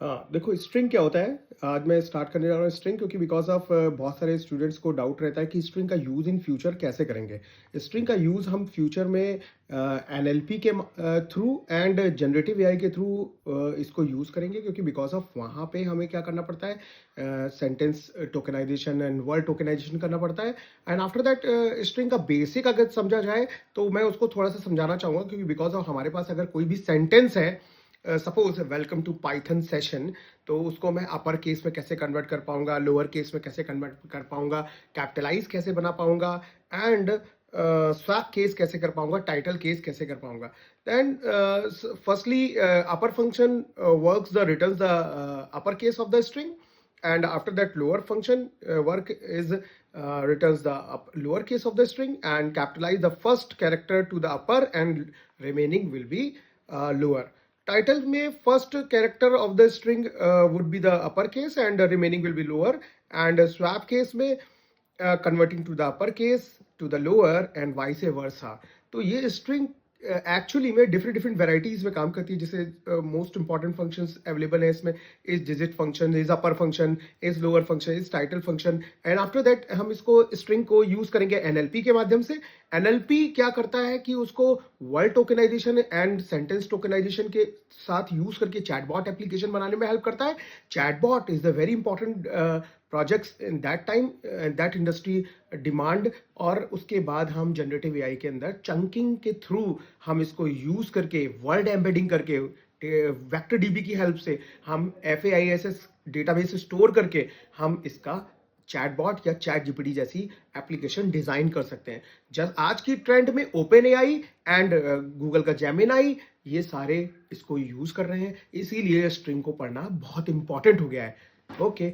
हाँ, देखो स्ट्रिंग क्या होता है? आज मैं स्टार्ट करने जा रहा हूँ स्ट्रिंग क्योंकि बिकॉज़ ऑफ बहुत सारे स्टूडेंट्स को डाउट रहता है कि स्ट्रिंग का यूज़ इन फ्यूचर कैसे करेंगे? स्ट्रिंग का यूज़ हम फ्यूचर में एनएलपी के थ्रू एंड जनरेटिव एआई के थ्रू इसको यूज़ करेंगे क्योंकि बिकॉज़ ऑफ वहाँ पे हमें क्या करना पड़ता है सेंटेंस टोकेनाइज़ेशन एंड वर्ड टोकेनाइज़ेशन करना पड़ता है एंड आफ्टर दैट स्ट्रिंग का बेसिक अगर समझा जाए तो मैं उसको थोड़ा-सा समझाना चाहूँगा क्योंकि बिकॉज़ ऑफ हमारे पास अगर कोई भी सेंटेंस है suppose welcome to Python session तो उसको मैं अपर केस में कैसे कन्वर्ट कर पाऊंगा, लोअर केस में कैसे कन्वर्ट कर पाऊंगा, कैपिटलाइज कैसे बना पाऊंगा एंड स्वैप केस कैसे कर पाऊंगा, टाइटल केस कैसे कर पाऊंगा। Then firstly upper function works the returns the upper case of the string and after that lower function work is returns the lower case of the string and capitalize the first character to the upper and remaining will be lower. Title में first character of the string would be the upper case and the remaining will be lower and swap case में converting to the upper case to the lower and vice versa. तो ये string actually में different different varieties में काम करती है। जैसे most important functions available है इसमें, is digit function, is upper function, is lower function, is title function and after that हम इसको स्ट्रिंग को यूज करेंगे एनएलपी के माध्यम से। एनएलपी क्या करता है कि उसको word tokenization and sentence tokenization के साथ यूज करके चैटबॉट एप्लीकेशन बनाने में हेल्प करता है। Chatbot is the very important projects in that time, that industry demand. और उसके बाद हम जनरेटिव एआई के अंदर चंकिंग के थ्रू हम इसको यूज करके वर्ड एम्बेडिंग करके वेक्टर डीबी की हेल्प से हम FAISS डेटाबेस स्टोर करके हम इसका चैटबॉट या चैट जीपीटी जैसी एप्लीकेशन डिजाइन कर सकते हैं। जब आज की ट्रेंड में ओपन एआई एंड गूगल का जेमिनाई ये सारे इसको यूज कर रहे हैं, इसीलिए स्ट्रिंग को पढ़ना बहुत इंपॉर्टेंट हो गया है। ओके,